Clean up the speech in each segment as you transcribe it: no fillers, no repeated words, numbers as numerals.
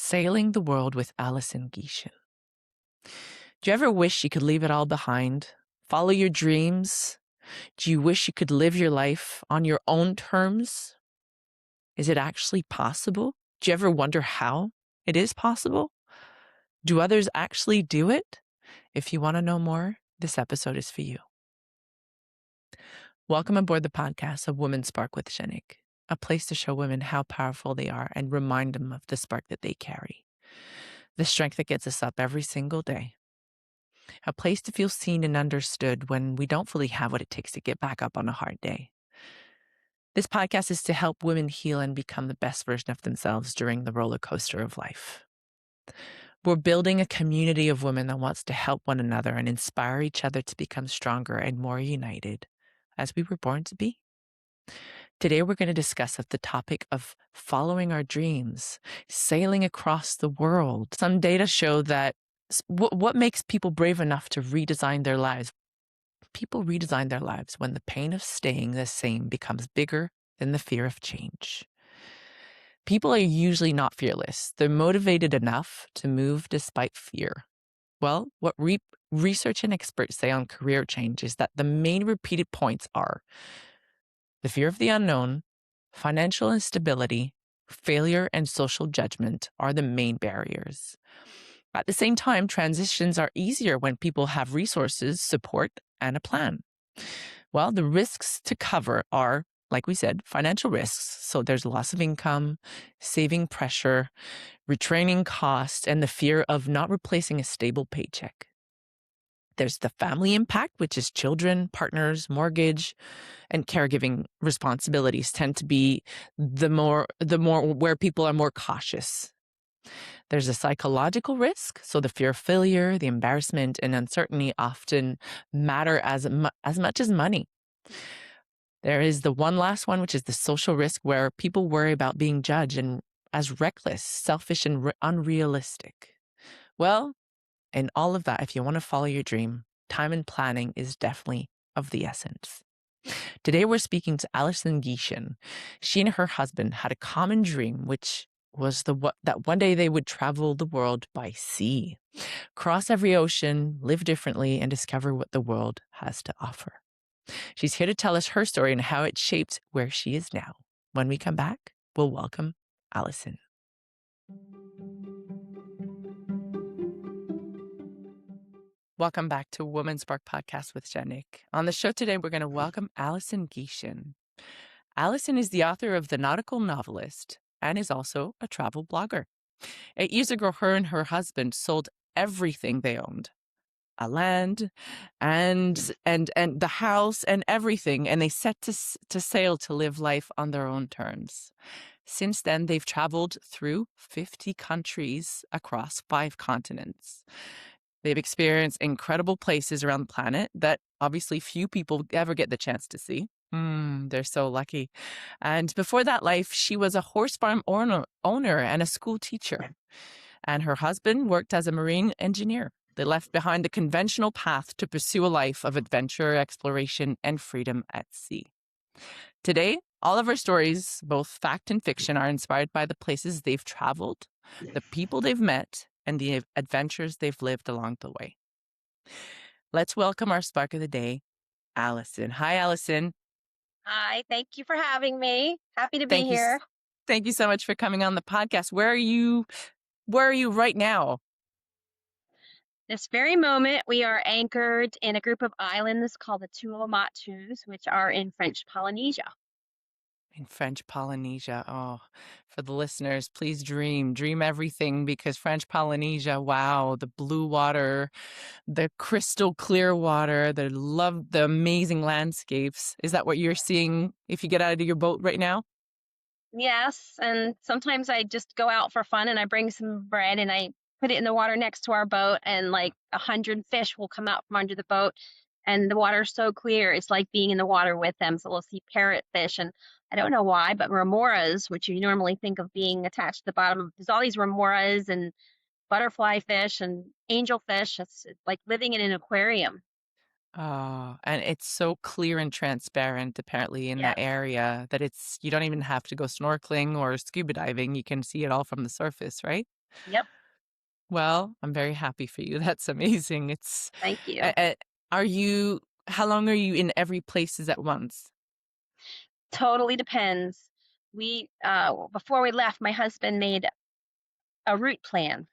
Sailing the World with Alison Gieschen. Do you ever wish you could leave it all behind? Follow your dreams? Do you wish you could live your life on your own terms? Is it actually possible? Do you ever wonder how it is possible? Do others actually do it? If you want to know more, this episode is for you. Welcome aboard the podcast of Women Spark with Janik, a place to show women how powerful they are and remind them of the spark that they carry, the strength that gets us up every single day. A place to feel seen and understood when we don't fully have what it takes to get back up on a hard day. This podcast is to help women heal and become the best version of themselves during the roller coaster of life. We're building a community of women that wants to help one another and inspire each other to become stronger and more united as we were born to be. Today, we're going to discuss the topic of following our dreams, sailing across the world. Some data show that what makes people brave enough to redesign their lives? People redesign their lives when the pain of staying the same becomes bigger than the fear of change. People are usually not fearless. They're motivated enough to move despite fear. Well, what research and experts say on career change is that the main repeated points are the fear of the unknown, financial instability, failure, and social judgment are the main barriers. At the same time, transitions are easier when people have resources, support, and a plan. Well, the risks to cover are, like we said, financial risks. So there's loss of income, saving pressure, retraining costs, and the fear of not replacing a stable paycheck. There's the family impact, which is children, partners, mortgage, and caregiving responsibilities tend to be the more where people are more cautious. There's a psychological risk. So the fear of failure, the embarrassment, and uncertainty often matter as much as money. There is the one last one, which is the social risk, where people worry about being judged and as reckless, selfish, and unrealistic. Well, in all of that, if you want to follow your dream, time and planning is definitely of the essence. Today, we're speaking to Alison Gieschen. She and her husband had a common dream, which was that one day they would travel the world by sea, cross every ocean, live differently, and discover what the world has to offer. She's here to tell us her story and how it shaped where she is now. When we come back, we'll welcome Alison. Welcome back to Women Spark Podcast with Janik. On the show today, we're going to welcome Alison Gieschen. Alison is the author of The Nautical Novelist and is also a travel blogger. 8 years ago, her and her husband sold everything they owned, a land and the house and everything, and they set to sail to live life on their own terms. Since then, they've traveled through 50 countries across 5 continents. They've experienced incredible places around the planet that obviously few people ever get the chance to see. They're so lucky. And before that life, she was a horse farm owner and a school teacher. And her husband worked as a marine engineer. They left behind the conventional path to pursue a life of adventure, exploration, and freedom at sea. Today, all of our stories, both fact and fiction, are inspired by the places they've traveled, the people they've met, and the adventures they've lived along the way. Let's welcome our spark of the day, Alison. Hi, Alison. Hi, thank you for having me. Happy to be Thank you. here. Thank you so much for coming on the podcast. Where are you right now? This very moment, we are anchored in a group of islands called the Tuamotus, which are in French Polynesia. In French Polynesia. Oh, for the listeners, please dream everything, because French Polynesia, wow, the blue water, the crystal clear water, the amazing landscapes. Is that what you're seeing if you get out of your boat right now? Yes, and sometimes I just go out for fun and I bring some bread and I put it in the water next to our boat, and like 100 fish will come out from under the boat, and the water's so clear, it's like being in the water with them. So we'll see parrotfish, and I don't know why, but remoras, which you normally think of being attached to the bottom, there's all these remoras and butterfly fish and angelfish. It's like living in an aquarium. Oh, and it's so clear and transparent, apparently, in that Yes. area that you don't even have to go snorkeling or scuba diving. You can see it all from the surface, right? Yep. Well, I'm very happy for you. That's amazing. Thank Uh, you. uh, are you, how long are you in every places at once? Totally depends. We before we left, my husband made a route plan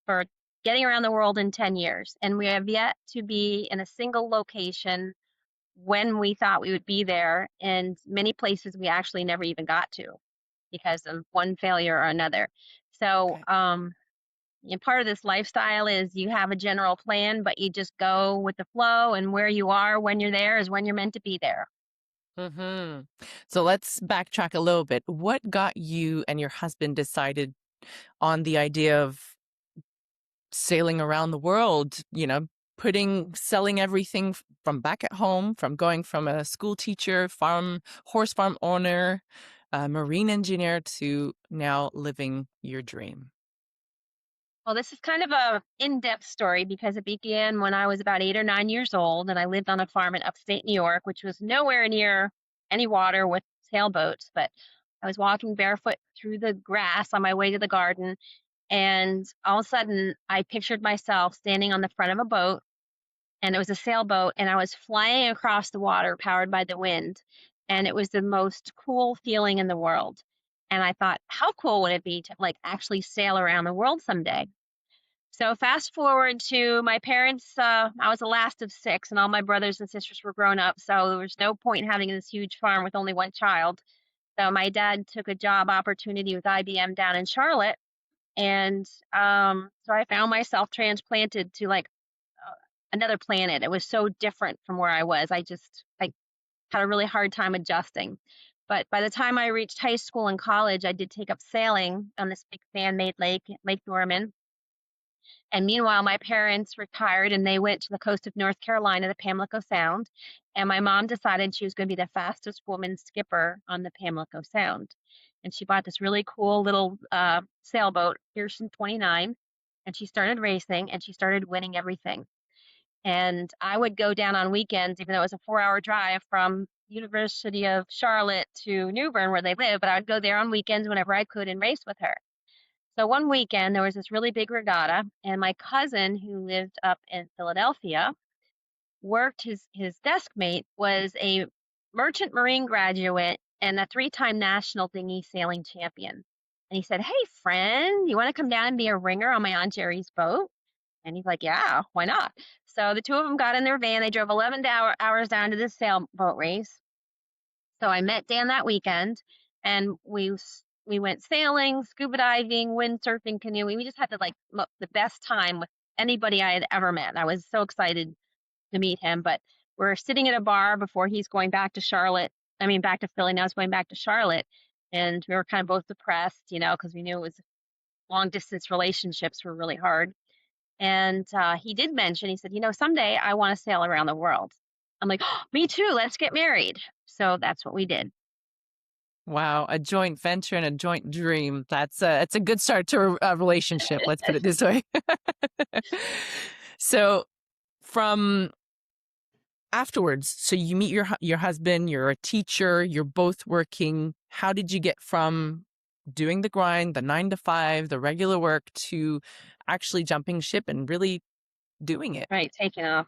for getting around the world in 10 years, and we have yet to be in a single location when we thought we would be there, and many places we actually never even got to because of one failure or another. So, Okay. and part of this lifestyle is you have a general plan, but you just go with the flow, and where you are when you're there is when you're meant to be there. Hmm. So let's backtrack a little bit. What got you and your husband decided on the idea of sailing around the world, selling everything from back at home, from going from a school teacher, horse farm owner, marine engineer to now living your dream? Well, this is kind of a in-depth story because it began when I was about 8 or 9 years old, and I lived on a farm in upstate New York, which was nowhere near any water with sailboats. But I was walking barefoot through the grass on my way to the garden, and all of a sudden, I pictured myself standing on the front of a boat, and it was a sailboat, and I was flying across the water, powered by the wind, and it was the most cool feeling in the world. And I thought, how cool would it be to like actually sail around the world someday? So fast forward to my parents. I was the last of six, and all my brothers and sisters were grown up. So there was no point in having this huge farm with only one child. So my dad took a job opportunity with IBM down in Charlotte, and so I found myself transplanted to like another planet. It was so different from where I was. I had a really hard time adjusting. But by the time I reached high school and college, I did take up sailing on this big fan-made lake, Lake Norman. And meanwhile, my parents retired and they went to the coast of North Carolina, the Pamlico Sound. And my mom decided she was going to be the fastest woman skipper on the Pamlico Sound. And she bought this really cool little sailboat, Pearson 29. And she started racing and she started winning everything. And I would go down on weekends, even though it was a 4 hour drive from University of Charlotte to New Bern where they live, but I would go there on weekends whenever I could and race with her. So one weekend there was this really big regatta, and my cousin who lived up in Philadelphia worked his desk mate was a merchant marine graduate and a three-time national dinghy sailing champion. And he said, "Hey friend, you want to come down and be a ringer on my Aunt Jerry's boat?" And he's like, "Yeah, why not?" So the two of them got in their van. They drove 11 hours down to this sailboat race. So I met Dan that weekend, and we went sailing, scuba diving, windsurfing, canoeing. We just had the best time with anybody I had ever met. I was so excited to meet him. But we're sitting at a bar before he's going back to Charlotte. I mean, back to Philly. Now he's going back to Charlotte, and we were kind of both depressed, because we knew it was long distance relationships were really hard. And he did mention, he said, someday I want to sail around the world. I'm like, oh, me too. Let's get married. So that's what we did. Wow, a joint venture and a joint dream. It's a good start to a relationship, let's put it this way. So from afterwards, so you meet your husband, you're a teacher, you're both working. How did you get from doing the grind, the 9 to 5, the regular work to actually jumping ship and really doing it? Right, taking off.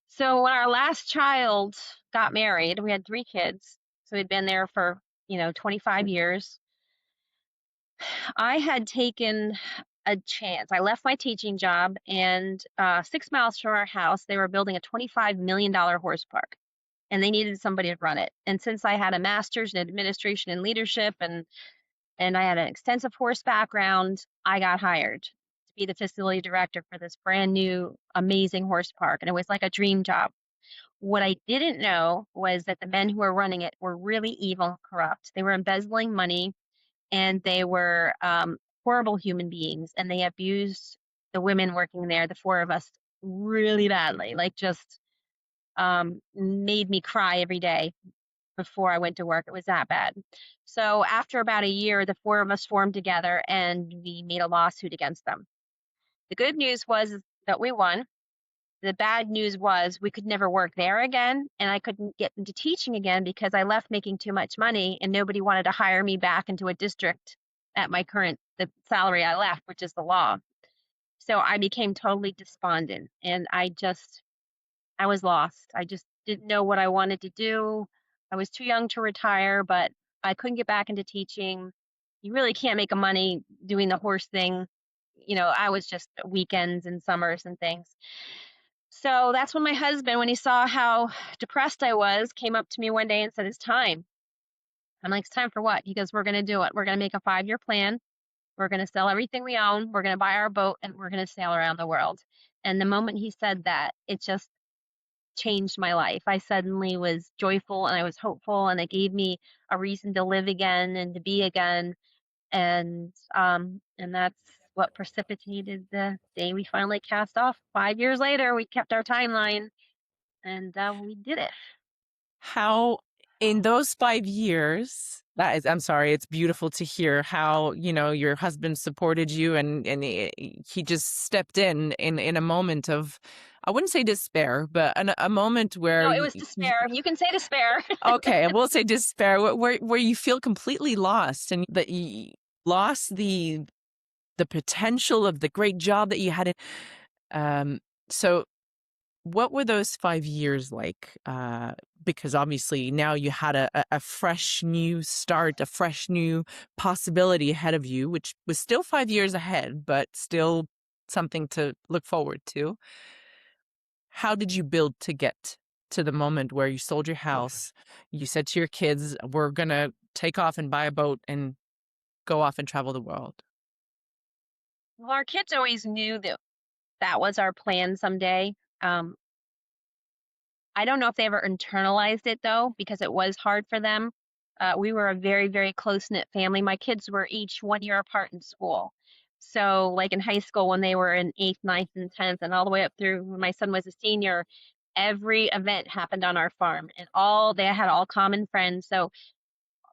So when our last child got married, we had 3 kids. So we'd been there for, 25 years. I had taken a chance. I left my teaching job, and 6 miles from our house, they were building a $25 million horse park, and they needed somebody to run it. And since I had a master's in administration and leadership, and I had an extensive horse background, I got hired to be the facility director for this brand new, amazing horse park, and it was like a dream job. What I didn't know was that the men who were running it were really evil and corrupt. They were embezzling money, and they were horrible human beings, and they abused the women working there, the four of us, really badly. Like, just made me cry every day before I went to work. It was that bad. So after about a year, the four of us formed together and we made a lawsuit against them. The good news was that we won. The bad news was we could never work there again, and I couldn't get into teaching again because I left making too much money and nobody wanted to hire me back into a district at my current the salary I left, which is the law. So I became totally despondent and I was lost. I just didn't know what I wanted to do. I was too young to retire, but I couldn't get back into teaching. You really can't make a money doing the horse thing. I was just weekends and summers and things. So that's when my husband, when he saw how depressed I was, came up to me one day and said, "It's time." I'm like, "It's time for what?" He goes, "We're going to do it. We're going to make a 5-year plan. We're going to sell everything we own. We're going to buy our boat and we're going to sail around the world." And the moment he said that, it just changed my life. I suddenly was joyful and I was hopeful, and it gave me a reason to live again and to be again. And that's what precipitated the day we finally cast off. 5 years later, we kept our timeline, and we did it. How in those 5 years that is I'm sorry, it's beautiful to hear how, your husband supported you and he just stepped in a moment of, I wouldn't say despair, but a moment where No, it was despair. You can say despair. okay, we'll say despair, where you feel completely lost and that you lost the potential of the great job that you had. Um, so what were those 5 years like? Because obviously now you had a fresh new start, a fresh new possibility ahead of you, which was still 5 years ahead, but still something to look forward to. How did you build to get to the moment where you sold your house? You said to your kids, "We're gonna take off and buy a boat and go off and travel the world." Well, our kids always knew that that was our plan someday. Um, I don't know if they ever internalized it though, because it was hard for them. We were a very, very close knit family. My kids were each 1 year apart in school. So, like in high school, when they were in eighth, ninth, and 10th, and all the way up through when my son was a senior, every event happened on our farm, and they had all common friends. So,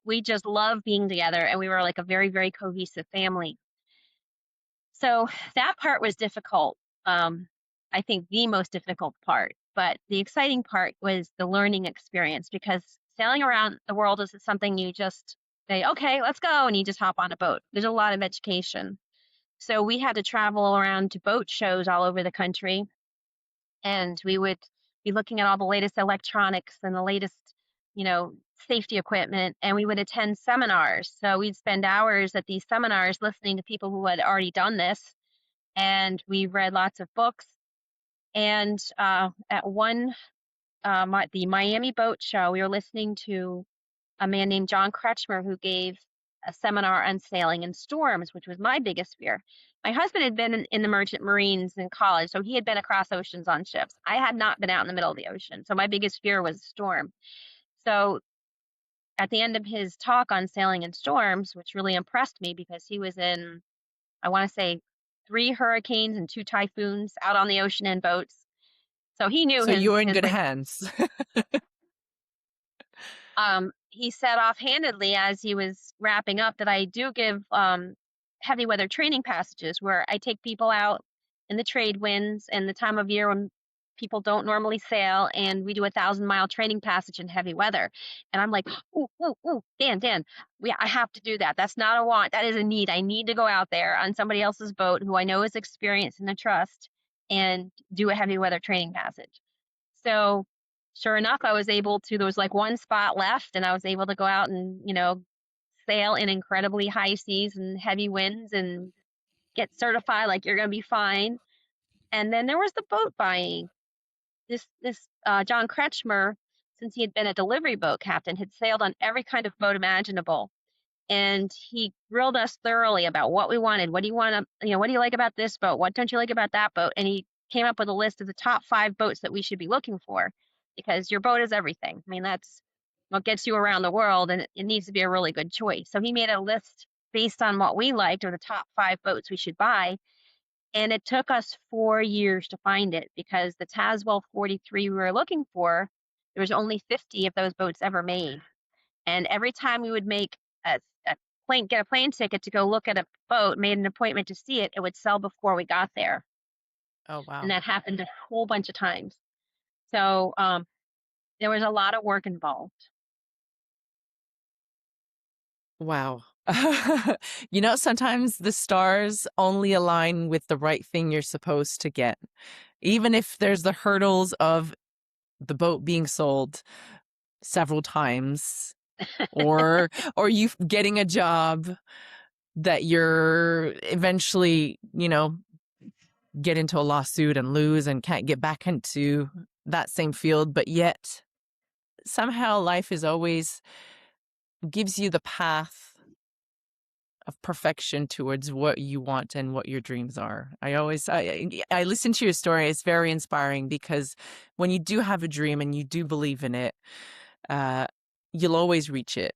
we just loved being together, and we were like a very, very cohesive family. So that part was difficult. I think the most difficult part, but the exciting part was the learning experience because sailing around the world isn't something you just say, "Okay, let's go," and you just hop on a boat. There's a lot of education. So we had to travel around to boat shows all over the country, and we would be looking at all the latest electronics and the latest, you know, safety equipment, and we would attend seminars. So we'd spend hours at these seminars listening to people who had already done this, and we read lots of books. And at the Miami Boat Show, we were listening to a man named John Kretschmer who gave a seminar on sailing in storms, which was my biggest fear. My husband had been in the merchant marines in college, so he had been across oceans on ships. I had not been out in the middle of the ocean, so my biggest fear was storm. So at the end of his talk on sailing in storms, which really impressed me because he was in, I want to say, 3 hurricanes and 2 typhoons out on the ocean in boats. So he knew So his you're in his good way. hands. He said offhandedly as he was wrapping up that I do give heavy weather training passages where I take people out in the trade winds and the time of year when people don't normally sail, and we do 1,000-mile training passage in heavy weather. And I'm like, "Ooh, ooh, ooh, Dan, I have to do that. That's not a want. That is a need. I need to go out there on somebody else's boat who I know is experienced and I trust and do a heavy weather training passage." So sure enough, I was able to, there was like one spot left, and I was able to go out and, sail in incredibly high seas and heavy winds and get certified like you're going to be fine. And then there was the boat buying. This John Kretschmer, since he had been a delivery boat captain, had sailed on every kind of boat imaginable, and he grilled us thoroughly about what we wanted. What do you want to, what do you like about this boat? What don't you like about that boat? And he came up with a list of the top 5 boats that we should be looking for because your boat is everything. I mean, that's what gets you around the world, and it needs to be a really good choice. So he made a list based on what we liked or the top 5 boats we should buy. And it took us 4 years to find it because the Tazwell 43 we were looking for, there was only 50 of those boats ever made. And every time we would make a get a plane ticket to go look at a boat, made an appointment to see it, it would sell before we got there. Oh, And wow. that happened a whole bunch of times. So there was a lot of work involved. Wow. Sometimes the stars only align with the right thing you're supposed to get. Even if there's the hurdles of the boat being sold several times, or you getting a job that you're eventually, get into a lawsuit and lose and can't get back into that same field, but yet somehow life is always gives you the path of perfection towards what you want and what your dreams are. I listen to your story. It's very inspiring because when you do have a dream and you do believe in it, uh, you'll always reach it.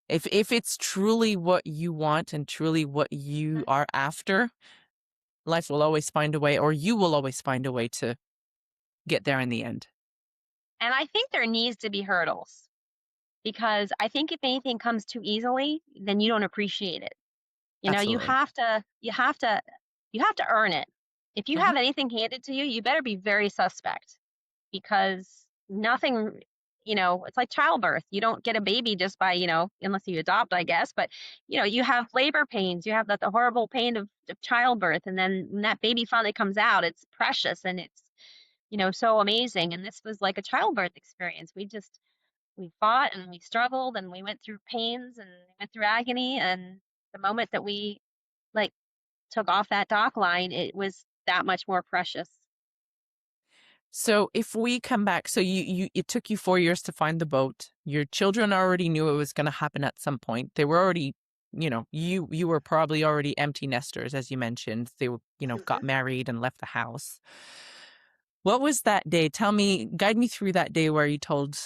If it's truly what you want and truly what you are after, life will always find a way, or you will always find a way to get there in the end. And I think there needs to be hurdles because I think if anything comes too easily, then you don't appreciate it. You know, Absolutely. you have to earn it. If you Hmm. have anything handed to you, you better be very suspect because nothing, it's like childbirth. You don't get a baby just by, unless you adopt, I guess. But, you have labor pains, you have the horrible pain of childbirth. And then when that baby finally comes out, it's precious and it's, so amazing. And this was like a childbirth experience. We fought and we struggled and we went through pains and we went through agony. And the moment that we like took off that dock line, it was that much more precious. So if we come back, so it took you 4 years to find the boat. Your children already knew it was going to happen at some point. They were already, you were probably already empty nesters, as you mentioned. They were, got Mhm. married and left the house. What was that day? Guide me through that day where you told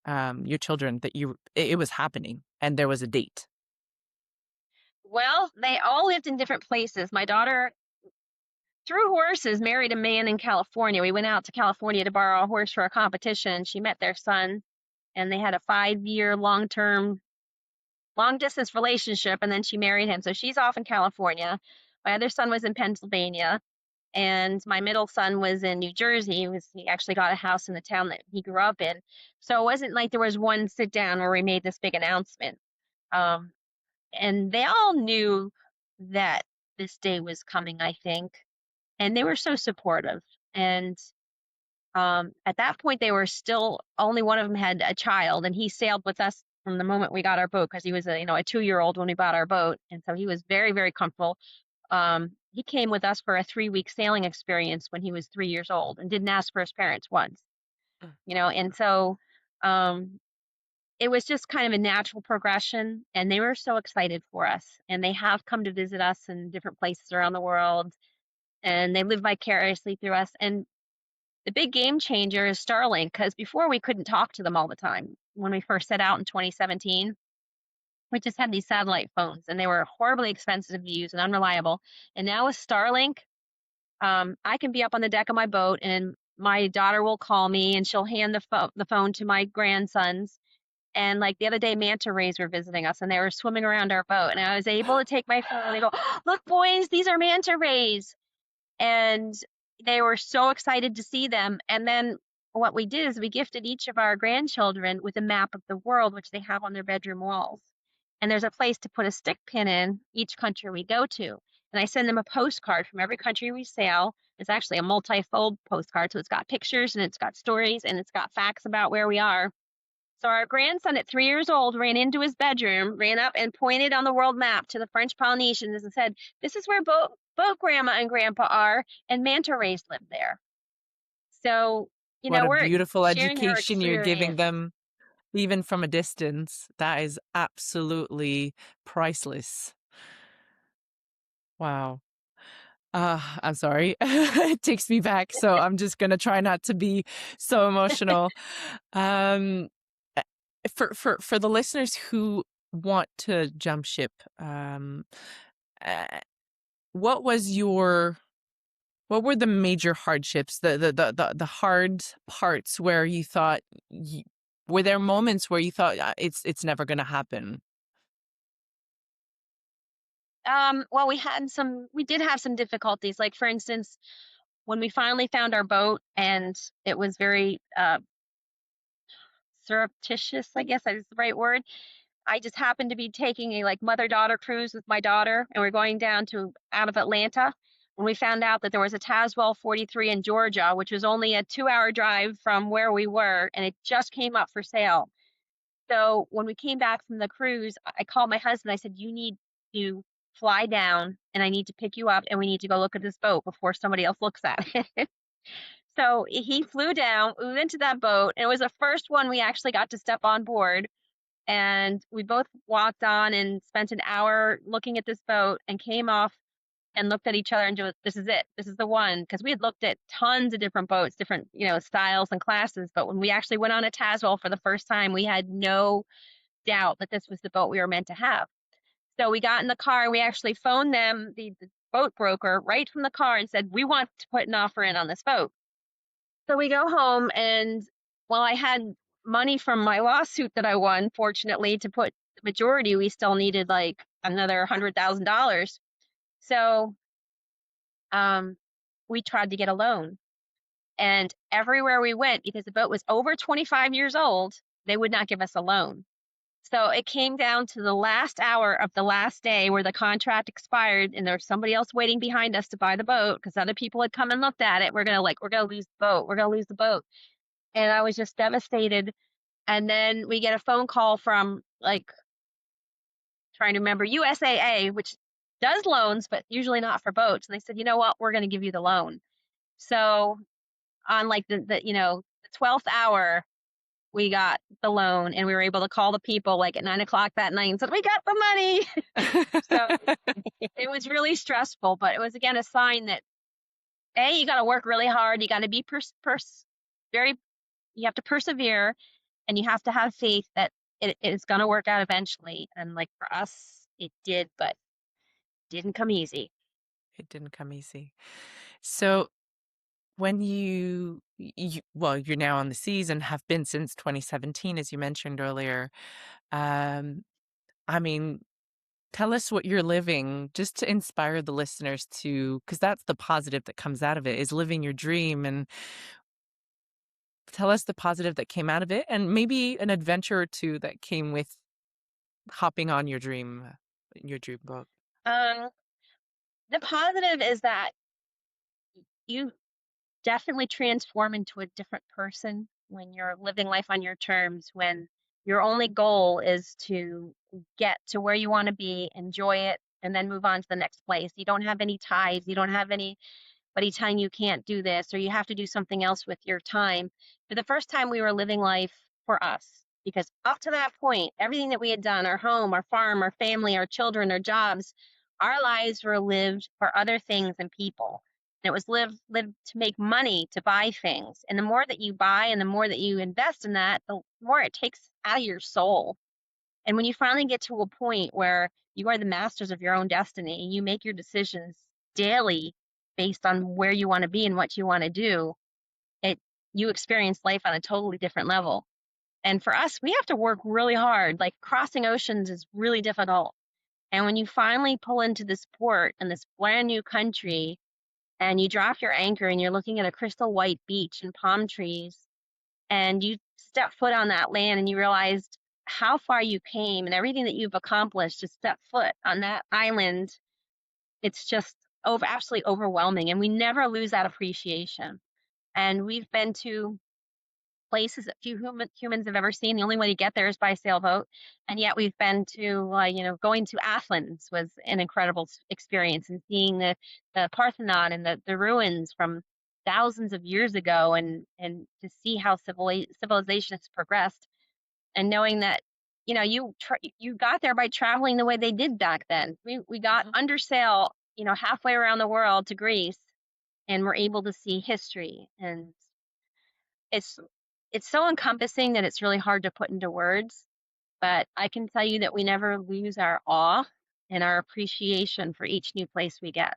your children that it was happening and there was a date. Well, they all lived in different places. My daughter, through horses, married a man in California. We went out to California to borrow a horse for a competition. She met their son, and they had a 5 year long distance relationship. And then she married him. So she's off in California. My other son was in Pennsylvania, and my middle son was in New Jersey. He actually got a house in the town that he grew up in. So it wasn't like there was one sit down where we made this big announcement. Um, and they all knew that this day was coming, I think, and they were so supportive. And at that point, they were still only one of them had a child, and he sailed with us from the moment we got our boat because he was a 2 year old when we bought our boat, and so he was very very comfortable. He came with us for a 3 week sailing experience when he was 3 years old and didn't ask for his parents once, and so um, it was just kind of a natural progression, and they were so excited for us, and they have come to visit us in different places around the world, and they live vicariously through us. And the big game changer is Starlink because before we couldn't talk to them all the time. When we first set out in 2017, we just had these satellite phones and they were horribly expensive to use and unreliable. And now with Starlink, I can be up on the deck of my boat and my daughter will call me and she'll hand the phone to my grandsons. And like the other day, manta rays were visiting us and they were swimming around our boat. And I was able to take my phone and they go, "Look, boys, these are manta rays." And they were so excited to see them. And then what we did is we gifted each of our grandchildren with a map of the world, which they have on their bedroom walls. And there's a place to put a stick pin in each country we go to. And I send them a postcard from every country we sail. It's actually a multi-fold postcard, so it's got pictures and it's got stories and it's got facts about where we are. So our grandson at 3 years old ran into his bedroom, ran up and pointed on the world map to the French Polynesians and said, "This is where boat grandma and grandpa are, and manta rays live there." So, What a we're beautiful sharing our education you're giving experience. them, even from a distance. That is absolutely priceless. Wow. I'm sorry. It takes me back, so I'm just gonna try not to be so emotional. Um, uh, for the listeners who want to jump ship, uh, what was your what were the major hardships, the hard parts where you thought, were there moments where you thought, it's never gonna happen? Well, we did have some difficulties. Like for instance, when we finally found our boat, and it was very surreptitious, I guess is the right word. I just happened to be taking a like mother-daughter cruise with my daughter, and we're going down to out of Atlanta. When we found out that there was a Tazewell 43 in Georgia, which was only a 2-hour drive from where we were, and it just came up for sale. So when we came back from the cruise, I called my husband. I said, "You need to fly down, and I need to pick you up, and we need to go look at this boat before somebody else looks at it." So he flew down. We went to that boat, and it was the first one we actually got to step on board. And we both walked on and spent an hour looking at this boat and came off and looked at each other and just, this is it. This is the one. Because we had looked at tons of different boats, different, styles and classes. But when we actually went on a Tazwell for the first time, we had no doubt that this was the boat we were meant to have. So we got in the car and we actually phoned them, the boat broker, right from the car and said, we want to put an offer in on this boat. So we go home and while I had money from my lawsuit that I won, fortunately, to put the majority, we still needed like another $100,000. So we tried to get a loan. And everywhere we went, because the boat was over 25 years old, they would not give us a loan. So it came down to the last hour of the last day where the contract expired and there was somebody else waiting behind us to buy the boat because other people had come and looked at it. We're gonna lose the boat. We're gonna lose the boat. And I was just devastated. And then we get a phone call from like trying to remember USAA, which does loans, but usually not for boats. And they said, you know what, we're going to give you the loan. So on like the 12th hour, we got the loan and we were able to call the people like at 9 o'clock that night and said, we got the money. So it was really stressful, but it was again a sign that you got to work really hard. You got to be very, you have to persevere and you have to have faith that it is going to work out eventually. And like for us, it did, but didn't come easy. It didn't come easy. So when well, you're now on the seas and have been since 2017, as you mentioned earlier. Um, I mean, tell us what you're living just to inspire the listeners to, because that's the positive that comes out of it, is living your dream. And tell us the positive that came out of it and maybe an adventure or two that came with hopping on your dream boat. Um, the positive is that you definitely transform into a different person when you're living life on your terms, when your only goal is to get to where you want to be, enjoy it, and then move on to the next place. You don't have any ties, you don't have any buddy telling you can't do this or you have to do something else with your time. For the first time, we were living life for us because up to that point, everything that we had done, our home, our farm, our family, our children, our jobs, our lives were lived for other things and people. And it was lived to make money to buy things. And the more that you buy and the more that you invest in that, the more it takes out of your soul. And when you finally get to a point where you are the masters of your own destiny, you make your decisions daily based on where you want to be and what you want to do, it you experience life on a totally different level. And for us, we have to work really hard. Like crossing oceans is really difficult. And when you finally pull into this port in this brand new country and you drop your anchor and you're looking at a crystal white beach and palm trees and you step foot on that land and you realized how far you came and everything that you've accomplished to step foot on that island, it's just absolutely overwhelming. And we never lose that appreciation. And we've been to places that few humans have ever seen. The only way to get there is by sailboat. And yet we've been to, going to Athens was an incredible experience and seeing the Parthenon and the ruins from thousands of years ago and to see how civilization has progressed and knowing that you got there by traveling the way they did back then. We got under sail, halfway around the world to Greece and we're able to see history and it's it's so encompassing that it's really hard to put into words, but I can tell you that we never lose our awe and our appreciation for each new place we get.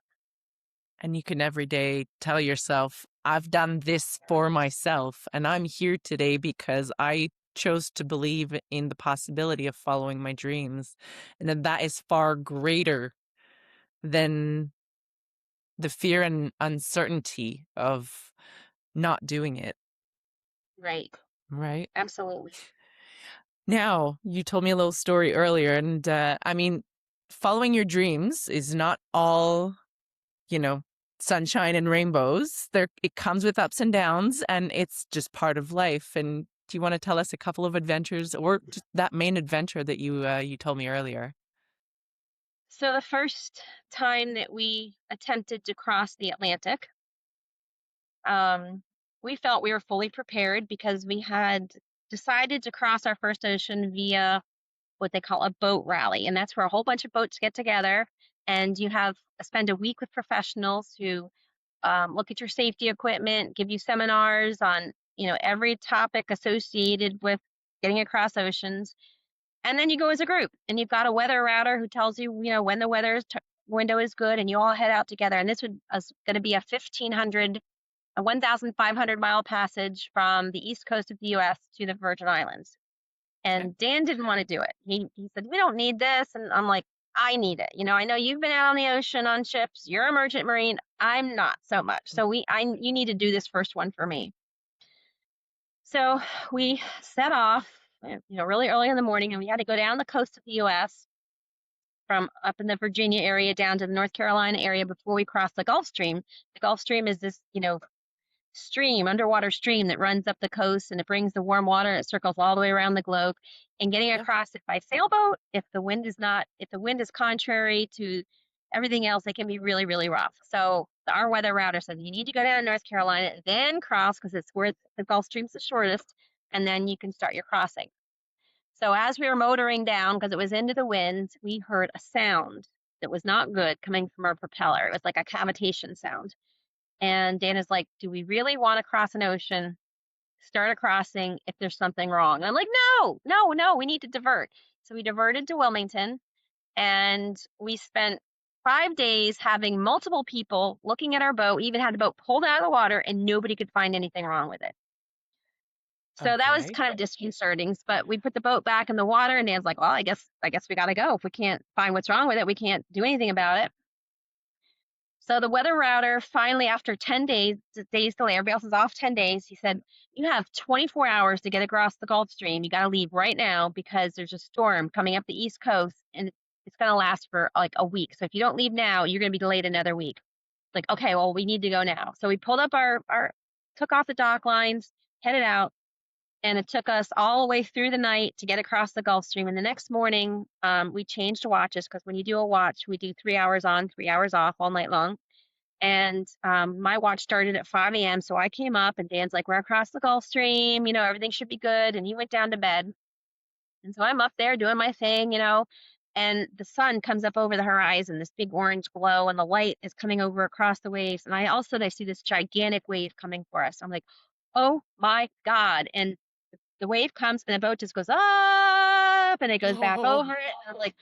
And you can every day tell yourself, I've done this for myself, and I'm here today because I chose to believe in the possibility of following my dreams. And that is far greater than the fear and uncertainty of not doing it, Right. right? Absolutely. Now, you told me a little story earlier, and I mean, following your dreams is not all, you know, sunshine and rainbows. It comes with ups and downs, and it's just part of life. And do you want to tell us a couple of adventures, or just that main adventure that you told me earlier? So the first time that we attempted to cross the Atlantic, um, we felt we were fully prepared because we had decided to cross our first ocean via what they call a boat rally, and that's where a whole bunch of boats get together, and you have spend a week with professionals who look at your safety equipment, give you seminars on every topic associated with getting across oceans, and then you go as a group, and you've got a weather router who tells you when the window is good, and you all head out together. And this was going to be a 1,500 mile passage from the east coast of the U.S. to the Virgin Islands. Okay. And Dan didn't want to do it. He said, we don't need this. And I'm like, I need it. I know you've been out on the ocean on ships. You're a merchant marine. I'm not so much. So you need to do this first one for me. So we set off, really early in the morning, and we had to go down the coast of the U.S. from up in the Virginia area down to the North Carolina area before we crossed the Gulf Stream. The Gulf Stream is this, underwater stream that runs up the coast, and it brings the warm water and it circles all the way around the globe. And getting Yeah. across it by sailboat, if the wind is contrary to everything else, it can be really, really rough. So our weather router says you need to go down to North Carolina, then cross because it's where the Gulf Stream's the shortest, and then you can start your crossing. So as we were motoring down, because it was into the wind, we heard a sound that was not good coming from our propeller. It was like a cavitation sound. And Dana's like, do we really want to cross an ocean, start a crossing if there's something wrong? And I'm like, no, no, no, we need to divert. So we diverted to Wilmington, and we spent 5 days having multiple people looking at our boat. We even had the boat pulled out of the water, and nobody could find anything wrong with it. So that was Okay. kind of disconcerting. But we put the boat back in the water, and Dan's like, well, I guess we got to go. If we can't find what's wrong with it, we can't do anything about it. So the weather router finally, after 10 days delay, everybody else is off 10 days. He said, you have 24 hours to get across the Gulf Stream. You got to leave right now because there's a storm coming up the East Coast, and it's going to last for like a week. So if you don't leave now, you're going to be delayed another week. Like, okay, well, we need to go now. So we pulled up took off the dock lines, headed out, and it took us all the way through the night to get across the Gulf Stream. And the next morning, we changed watches because when you do a watch, we do 3 hours on, 3 hours off all night long. And my watch started at 5 a.m. So I came up, and Dan's like, we're across the Gulf Stream, everything should be good. And he went down to bed. And so I'm up there doing my thing, and the sun comes up over the horizon, this big orange glow, and the light is coming over across the waves. And I see this gigantic wave coming for us. I'm like, oh my God. And the wave comes, and the boat just goes up, and it goes back Oh. over it. And I'm like,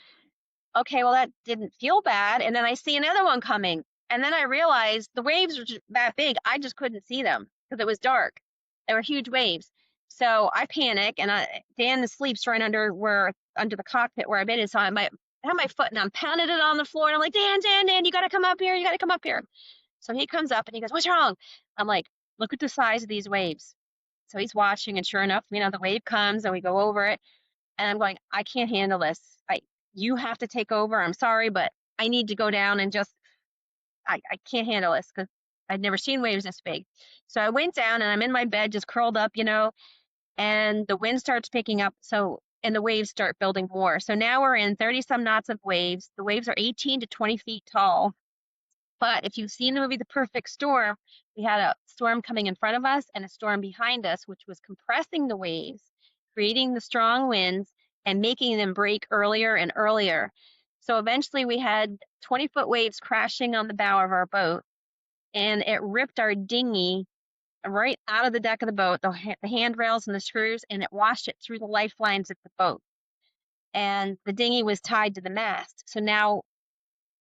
okay, well, that didn't feel bad. And then I see another one coming. And then I realized the waves were just that big. I just couldn't see them because it was dark. They were huge waves. So I panic, and Dan sleeps right under the cockpit where I've been. And so I have my foot, and I'm pounding it on the floor. And I'm like, Dan, you got to come up here. You got to come up here. So he comes up and he goes, what's wrong? I'm like, look at the size of these waves. So he's watching, and sure enough, the wave comes, and we go over it. And I'm going, I can't handle this. You have to take over. I'm sorry, but I need to go down and I can't handle this because I'd never seen waves this big. So I went down, and I'm in my bed, just curled up, and the wind starts picking up. And the waves start building more. So now we're in 30 some knots of waves. The waves are 18 to 20 feet tall. But if you've seen the movie The Perfect Storm, we had a storm coming in front of us and a storm behind us, which was compressing the waves, creating the strong winds, and making them break earlier and earlier. So eventually we had 20-foot waves crashing on the bow of our boat, and it ripped our dinghy right out of the deck of the boat, the handrails and the screws, and it washed it through the lifelines of the boat. And the dinghy was tied to the mast. So now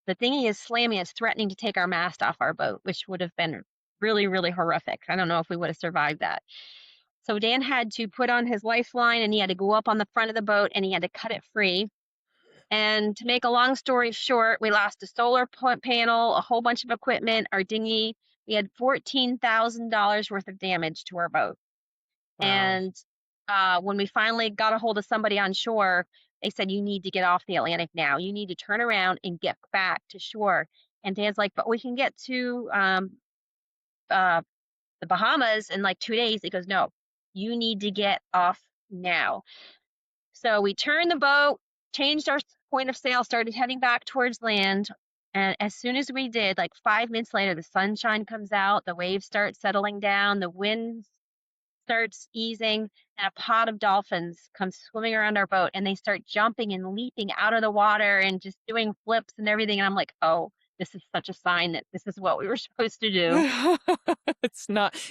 the dinghy is slamming. It's threatening to take our mast off our boat, which would have been really, really horrific. I don't know if we would have survived that. So Dan had to put on his lifeline, and he had to go up on the front of the boat, and he had to cut it free. And to make a long story short, we lost a solar panel, a whole bunch of equipment, our dinghy. We had $14,000 worth of damage to our boat. Wow. And when we finally got a hold of somebody on shore, they said, "You need to get off the Atlantic now. You need to turn around and get back to shore." And Dan's like, "But we can get to uh, the Bahamas in like 2 days." He goes, "No, you need to get off now." So we turned the boat, changed our point of sail, started heading back towards land. And as soon as we did, like 5 minutes later, the sunshine comes out, the waves start settling down, the wind starts easing, and a pod of dolphins come swimming around our boat, and they start jumping and leaping out of the water and just doing flips and everything. And I'm like, oh, this is such a sign that this is what we were supposed to do. It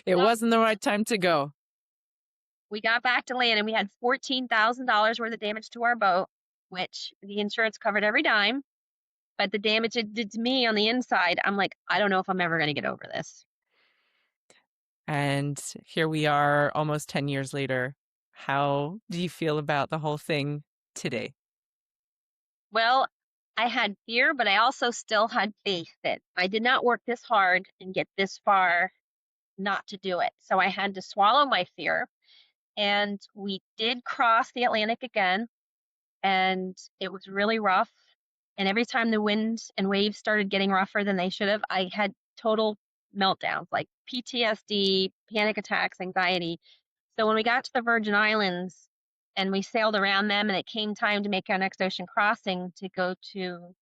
Yep. wasn't the right time to go. We got back to land and we had $14,000 worth of damage to our boat, which the insurance covered every dime. But the damage it did to me on the inside, I'm like, I don't know if I'm ever going to get over this. And here we are almost 10 years later. How do you feel about the whole thing today? Well, I had fear, but I also still had faith that I did not work this hard and get this far not to do it. So I had to swallow my fear. And we did cross the Atlantic again, and it was really rough. And every time the wind and waves started getting rougher than they should have, I had total meltdowns like PTSD, panic attacks, anxiety. So when we got to the Virgin Islands and we sailed around them and it came time to make our next ocean crossing to go to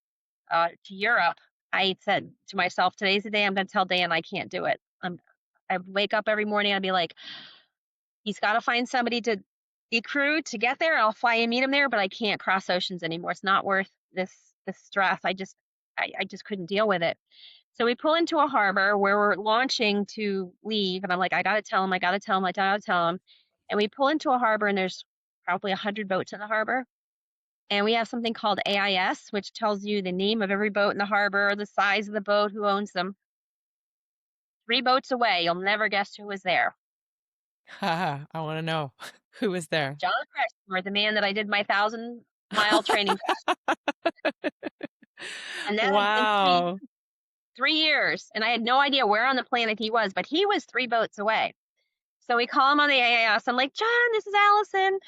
Europe, I said to myself, today's the day I'm going to tell Dan I can't do it. I wake up every morning and I'd be like, he's got to find somebody to be crew to get there. I'll fly and meet him there, but I can't cross oceans anymore. It's not worth this stress. I just couldn't deal with it. So we pull into a harbor where we're launching to leave, and I'm like, I gotta tell him, I gotta tell him, I gotta tell him. And we pull into a harbor, and there's probably 100 boats in the harbor. And we have something called AIS, which tells you the name of every boat in the harbor, the size of the boat, who owns them. 3 boats away, you'll never guess who was there. Haha, I want to know who was there. John Crestmore, the man that I did my 1,000-mile training. And that had been Wow. 3 years, and I had no idea where on the planet he was, but he was 3 boats away. So we call him on the AIS. I'm like, John, this is Allison.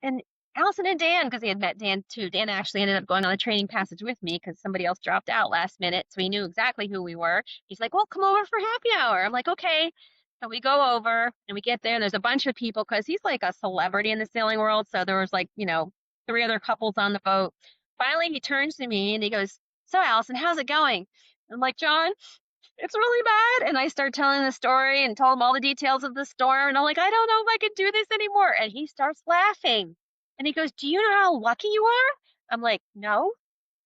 And Allison and Dan, because he had met Dan too. Dan actually ended up going on the training passage with me because somebody else dropped out last minute. So he knew exactly who we were. He's like, well, come over for happy hour. I'm like, okay. So we go over and we get there, and there's a bunch of people because he's like a celebrity in the sailing world. So there was like, 3 other couples on the boat. Finally, he turns to me and he goes, so Allison, how's it going? I'm like, John, it's really bad. And I start telling the story and told him all the details of the storm. And I'm like, I don't know if I can do this anymore. And he starts laughing. And he goes, do you know how lucky you are? I'm like, no.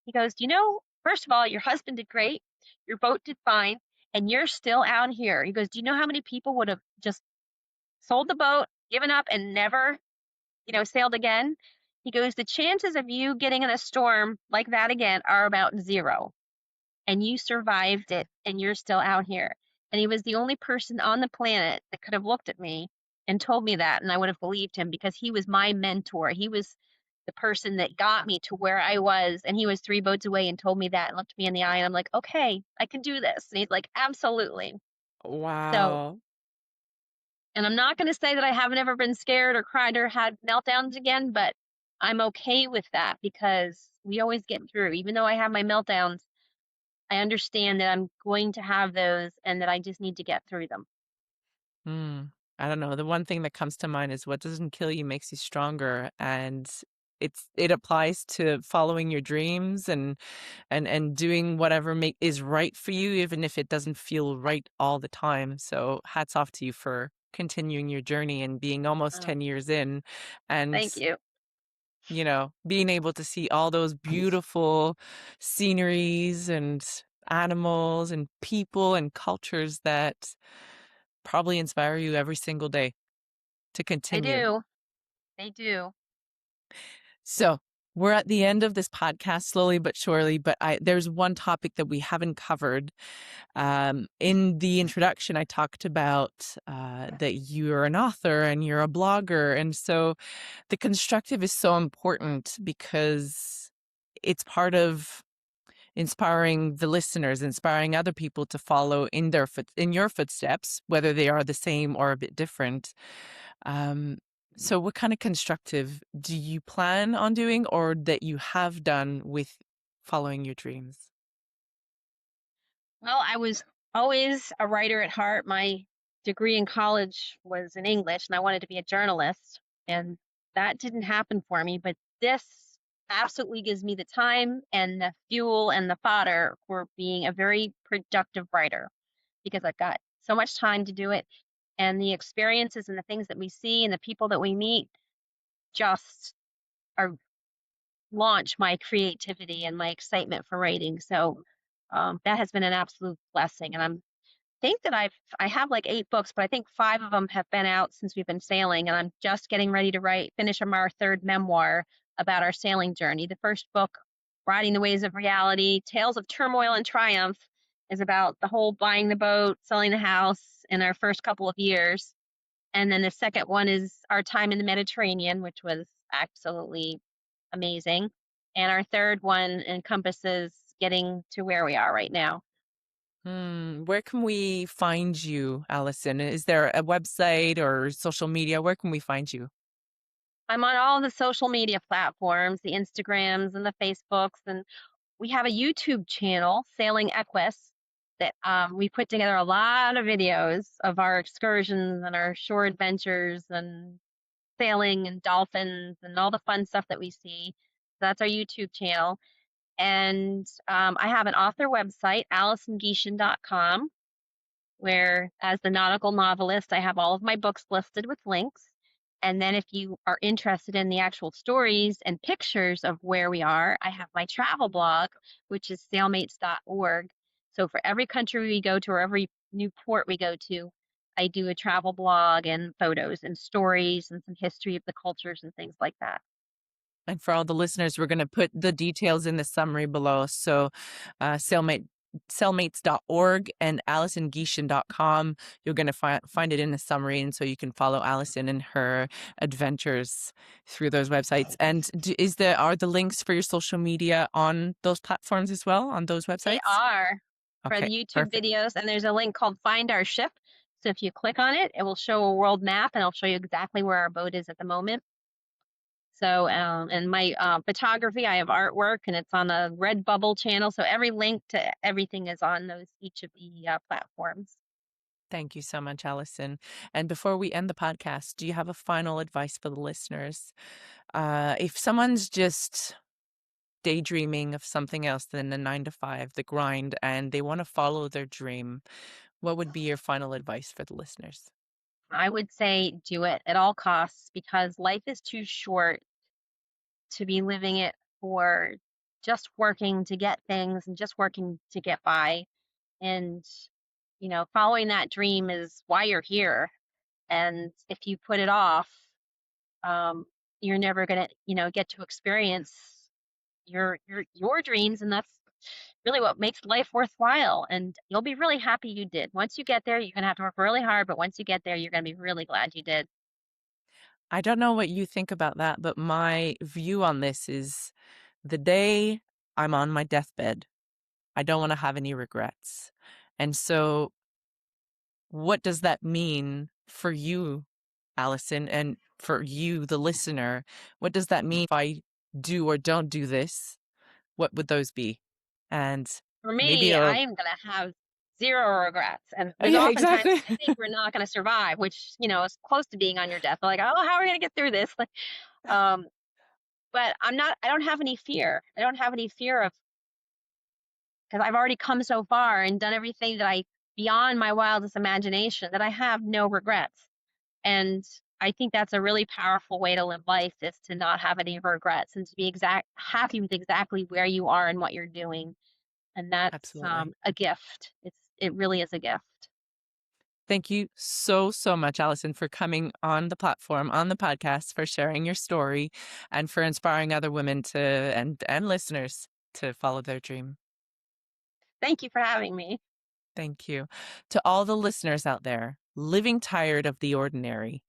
He goes, do you know, first of all, your husband did great. Your boat did fine. And you're still out here. He goes, do you know how many people would have just sold the boat, given up, and never, sailed again? He goes, the chances of you getting in a storm like that again are about zero, and you survived it and you're still out here. And he was the only person on the planet that could have looked at me and told me that, and I would have believed him because he was my mentor. He was the person that got me to where I was, and he was 3 boats away and told me that and looked me in the eye, and I'm like, okay, I can do this. And he's like, absolutely. So, Wow. and I'm not going to say that I haven't ever been scared or cried or had meltdowns again, but I'm okay with that because we always get through. Even though I have my meltdowns, I understand that I'm going to have those and that I just need to get through them. Hmm. I don't know. The one thing that comes to mind is what doesn't kill you makes you stronger. And it applies to following your dreams and doing whatever is right for you, even if it doesn't feel right all the time. So hats off to you for continuing your journey and being almost Oh, 10 years in and thank you. being able to see all those beautiful sceneries and animals and people and cultures that probably inspire you every single day to They continue. do. They do. So we're at the end of this podcast slowly but surely, but there's one topic that we haven't covered. In the introduction, I talked about that you're an author and you're a blogger. And so the constructive is so important because it's part of inspiring the listeners, inspiring other people to follow in your footsteps, whether they are the same or a bit different. Um, So what kind of constructive do you plan on doing or that you have done with following your dreams? Well, I was always a writer at heart. My degree in college was in English, and I wanted to be a journalist. And that didn't happen for me. But this absolutely gives me the time and the fuel and the fodder for being a very productive writer because I've got so much time to do it. And the experiences and the things that we see and the people that we meet just are launch my creativity and my excitement for writing. So that has been an absolute blessing. And I have like 8 books, but I think 5 of them have been out since we've been sailing. And I'm just getting ready to finish our third memoir about our sailing journey. The first book, Riding the Waves of Reality, Tales of Turmoil and Triumph, is about the whole buying the boat, selling the house in our first couple of years. And then the second one is our time in the Mediterranean, which was absolutely amazing. And our third one encompasses getting to where we are right now. Where can we find you, Alison? Is there a website or social media? Where can we find you? I'm on all the social media platforms, the Instagrams and the Facebooks, and we have a YouTube channel, Sailing Equus, that we put together a lot of videos of our excursions and our shore adventures and sailing and dolphins and all the fun stuff that we see. That's our YouTube channel. And I have an author website, AlisonGieschen.com, where, as the nautical novelist, I have all of my books listed with links. And then, if you are interested in the actual stories and pictures of where we are, I have my travel blog, which is sailmates.org. So, for every country we go to or every new port we go to, I do a travel blog and photos and stories and some history of the cultures and things like that. And for all the listeners, we're going to put the details in the summary below. So, cellmates.org and AlisonGieschen.com. You're going to find it in the summary. And so you can follow Alison and her adventures through those websites. And are the links for your social media on those platforms as well, on those They websites? are for Okay, the YouTube perfect. videos, and there's a link called Find Our Ship. So if you click on it, it will show a world map and it'll show you exactly where our boat is at the moment. So, and my photography, I have artwork and it's on a Redbubble channel. So every link to everything is on each of the platforms. Thank you so much, Alison. And before we end the podcast, do you have a final advice for the listeners? If someone's just daydreaming of something else than the 9 to 5, the grind, and they want to follow their dream, what would be your final advice for the listeners? I would say do it at all costs because life is too short to be living it for just working to get things and just working to get by. And, following that dream is why you're here. And if you put it off, um, you're never gonna, get to experience your dreams, and that's really what makes life worthwhile. And you'll be really happy you did. Once you get there, you're gonna have to work really hard, but once you get there, you're gonna be really glad you did. I don't know what you think about that, but my view on this is the day I'm on my deathbed, I don't want to have any regrets. And so, what does that mean for you, Alison, and for you, the listener? What does that mean if I do or don't do this? What would those be? And For maybe me, it'll, I'm gonna have zero regrets. And there's yeah, oftentimes exactly. I think we're not gonna survive, which, is close to being on your death. Like, oh, how are we gonna get through this? Like, um, but I don't have any fear. I don't have any fear of because I've already come so far and done everything that I beyond my wildest imagination that I have no regrets. And I think that's a really powerful way to live life is to not have any regrets and to be happy with exactly where you are and what you're doing. And that's Absolutely. a gift. It really is a gift. Thank you so, so much, Alison, for coming on the platform, on the podcast, for sharing your story and for inspiring other women and listeners to follow their dream. Thank you for having me. Thank you. To all the listeners out there living tired of the ordinary,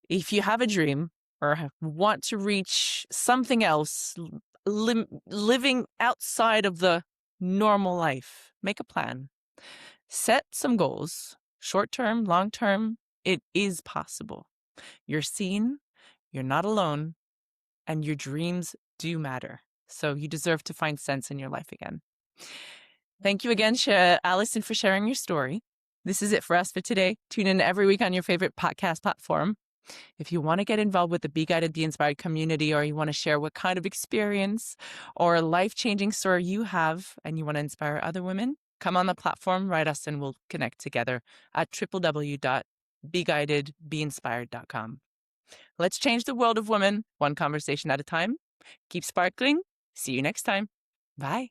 if you have a dream or want to reach something else, living outside of the normal life, make a plan. Set some goals, short term, long term. It is possible. You're seen, You're not alone, and your dreams do matter. So you deserve to find sense in your life again. Thank you again, Alison, for sharing your story. This is it for us for today. Tune in every week on your favorite podcast platform. If you want to get involved with the Be Guided, Be Inspired community, or you want to share what kind of experience or life-changing story you have and you want to inspire other women, come on the platform, write us, and we'll connect together at www.beguidedbeinspired.com. Let's change the world of women, one conversation at a time. Keep sparkling. See you next time. Bye.